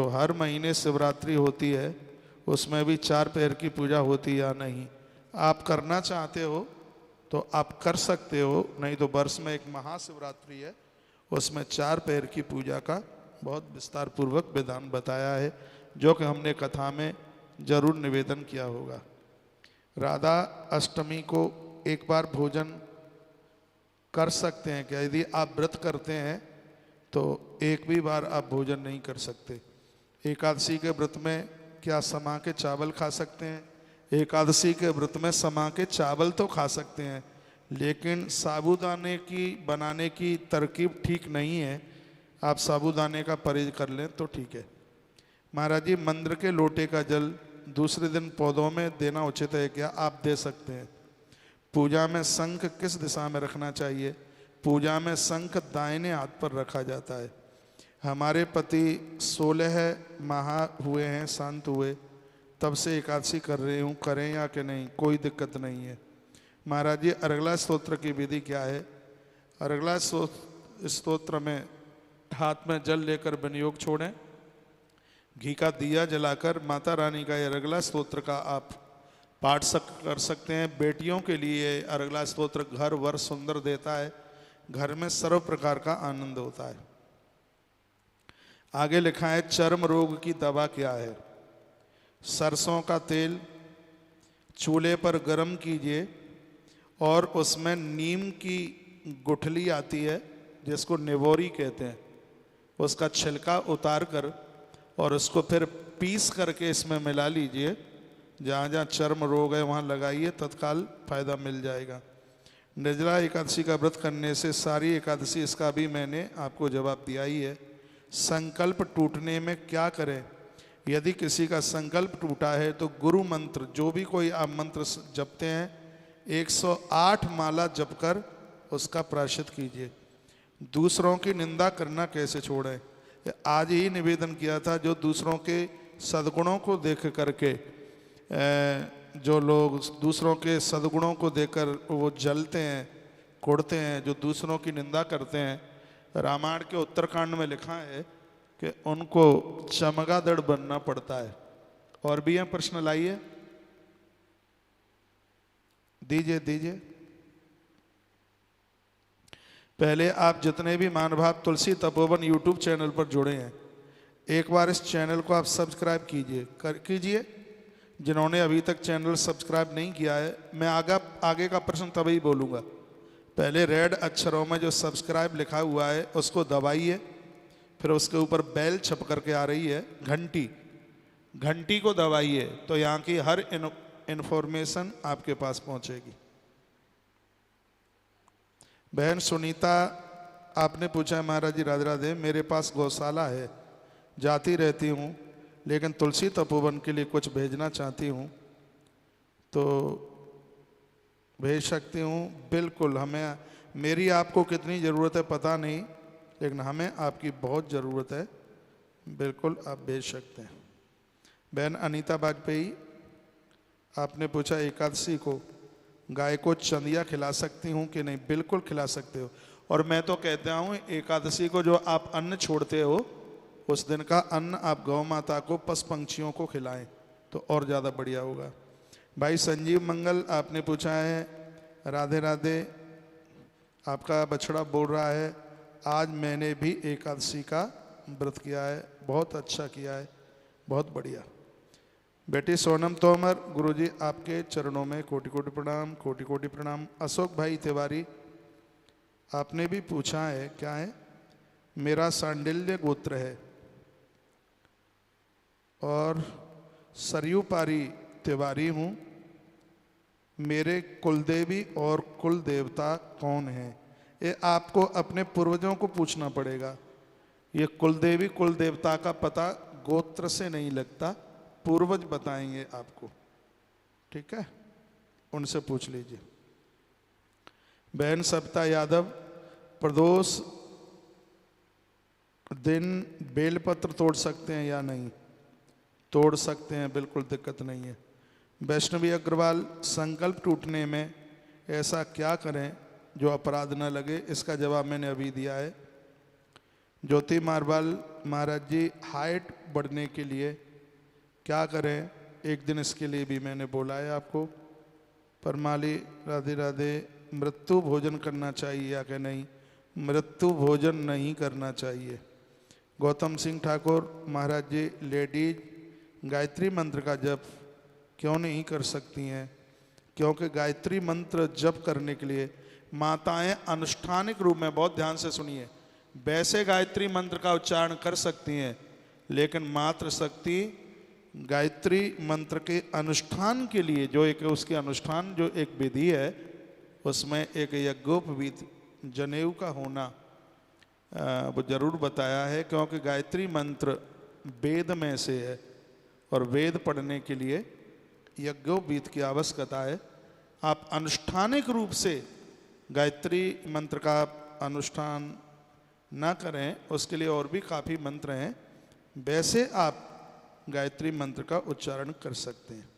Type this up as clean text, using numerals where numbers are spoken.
तो हर महीने शिवरात्रि होती है, उसमें भी 4 पहर की पूजा होती या नहीं? आप करना चाहते हो तो आप कर सकते हो, नहीं तो वर्ष में एक महाशिवरात्रि है, उसमें 4 पहर की पूजा का बहुत विस्तार पूर्वक विधान बताया है, जो कि हमने कथा में जरूर निवेदन किया होगा। राधा अष्टमी को एक बार भोजन कर सकते हैं क्या? यदि आप व्रत करते हैं तो एक भी बार आप भोजन नहीं कर सकते। एकादशी के व्रत में क्या समा के चावल खा सकते हैं? एकादशी के व्रत में समा के चावल तो खा सकते हैं, लेकिन साबूदाने की बनाने की तरकीब ठीक नहीं है। आप साबूदाने का परहेज कर लें तो ठीक है। महाराज जी, मंदिर के लोटे का जल दूसरे दिन पौधों में देना उचित है क्या? आप दे सकते हैं। पूजा में शंख किस दिशा में रखना चाहिए? पूजा में शंख दाहिने हाथ पर रखा जाता है। हमारे पति 16 माह हुए हैं, शांत हुए, तब से एकादशी कर रही हूँ, करें या कि नहीं? कोई दिक्कत नहीं है। महाराज जी, अर्गला स्तोत्र की विधि क्या है? अर्गला स्तोत्र में हाथ में जल लेकर विनियोग छोड़ें, घी का दिया जलाकर माता रानी का अर्गला स्तोत्र का आप पाठ कर सकते हैं। बेटियों के लिए अर्गला स्तोत्र घर वर सुंदर देता है, घर में सर्व प्रकार का आनंद होता है। आगे लिखा है, चर्म रोग की दवा क्या है? सरसों का तेल चूल्हे पर गर्म कीजिए और उसमें नीम की गुठली आती है, जिसको निवोरी कहते हैं, उसका छिलका उतार कर और उसको फिर पीस करके इसमें मिला लीजिए। जहाँ जहाँ चर्म रोग है वहाँ लगाइए, तत्काल फायदा मिल जाएगा। निर्जला एकादशी का व्रत करने से सारी एकादशी, इसका भी मैंने आपको जवाब दिया ही है। संकल्प टूटने में क्या करें? यदि किसी का संकल्प टूटा है तो गुरु मंत्र, जो भी कोई आप मंत्र जपते हैं, 108 माला जपकर उसका प्रायश्चित कीजिए। दूसरों की निंदा करना कैसे छोड़ें? आज ही निवेदन किया था, जो दूसरों के सद्गुणों को देख करके, जो लोग दूसरों के सद्गुणों को देखकर वो जलते हैं, कुढ़ते हैं, जो दूसरों की निंदा करते हैं, रामायण के उत्तरकांड में लिखा है कि उनको चमगादड़ बनना पड़ता है। और भी हैं प्रश्न, लाइए, दीजिए दीजिए। पहले आप जितने भी महानुभाव तुलसी तपोवन यूट्यूब चैनल पर जुड़े हैं, एक बार इस चैनल को आप सब्सक्राइब कीजिए। जिन्होंने अभी तक चैनल सब्सक्राइब नहीं किया है, मैं आगे का प्रश्न तभी बोलूँगा। पहले रेड अक्षरों में जो सब्सक्राइब लिखा हुआ है उसको दबाइए, फिर उसके ऊपर बेल छप करके आ रही है घंटी को दबाइए, तो यहाँ की हर इन्फॉर्मेशन आपके पास पहुँचेगी। बहन सुनीता, आपने पूछा, महाराज जी राधे राधे, मेरे पास गौशाला है, जाती रहती हूँ, लेकिन तुलसी तपोवन के लिए कुछ भेजना चाहती हूँ, तो भेज सकती हूँ? बिल्कुल। हमें, मेरी आपको कितनी ज़रूरत है पता नहीं, लेकिन हमें आपकी बहुत ज़रूरत है, बिल्कुल आप भेज सकते हैं। बहन अनीता वाजपेयी, आपने पूछा, एकादशी को गाय को चंदिया खिला सकती हूँ कि नहीं? बिल्कुल खिला सकते हो। और मैं तो कहता हूँ, एकादशी को जो आप अन्न छोड़ते हो, उस दिन का अन्न आप गौ माता को, पशु पंक्षियों को खिलाएं तो और ज़्यादा बढ़िया होगा। भाई संजीव मंगल, आपने पूछा है, राधे राधे, आपका बछड़ा बोल रहा है, आज मैंने भी एकादशी का व्रत किया है, बहुत अच्छा किया है, बहुत बढ़िया। बेटी सोनम तोमर, गुरुजी आपके चरणों में कोटि कोटि प्रणाम, कोटि कोटि प्रणाम। अशोक भाई तिवारी, आपने भी पूछा है, क्या है? मेरा सांडिल्य गोत्र है और सरयू पारी तिवारी हूँ, मेरे कुलदेवी और कुल देवता कौन है? ये आपको अपने पूर्वजों को पूछना पड़ेगा। ये कुलदेवी कुल देवता का पता गोत्र से नहीं लगता, पूर्वज बताएंगे आपको, ठीक है? उनसे पूछ लीजिए। बहन सविता यादव, प्रदोष दिन बेलपत्र तोड़ सकते हैं या नहीं? तोड़ सकते हैं, बिल्कुल दिक्कत नहीं है। वैष्णवी अग्रवाल, संकल्प टूटने में ऐसा क्या करें जो अपराध न लगे? इसका जवाब मैंने अभी दिया है। ज्योति मारवाल महाराज जी, हाइट बढ़ने के लिए क्या करें? एक दिन इसके लिए भी मैंने बोला है आपको। परमाली राधे राधे, मृत्यु भोजन करना चाहिए या कि नहीं? मृत्यु भोजन नहीं करना चाहिए। गौतम सिंह ठाकुर महाराज जी, लेडीज गायत्री मंत्र का जप क्यों नहीं कर सकती हैं? क्योंकि गायत्री मंत्र जप करने के लिए माताएं अनुष्ठानिक रूप में, बहुत ध्यान से सुनिए, वैसे गायत्री मंत्र का उच्चारण कर सकती हैं, लेकिन मातृशक्ति गायत्री मंत्र के अनुष्ठान के लिए जो एक उसके अनुष्ठान जो एक विधि है, उसमें एक यज्ञोपवीत जनेऊ का होना वो जरूर बताया है। क्योंकि गायत्री मंत्र वेद में से है और वेद पढ़ने के लिए यज्ञोपवीत की आवश्यकता है। आप अनुष्ठानिक रूप से गायत्री मंत्र का अनुष्ठान ना करें, उसके लिए और भी काफ़ी मंत्र हैं, वैसे आप गायत्री मंत्र का उच्चारण कर सकते हैं।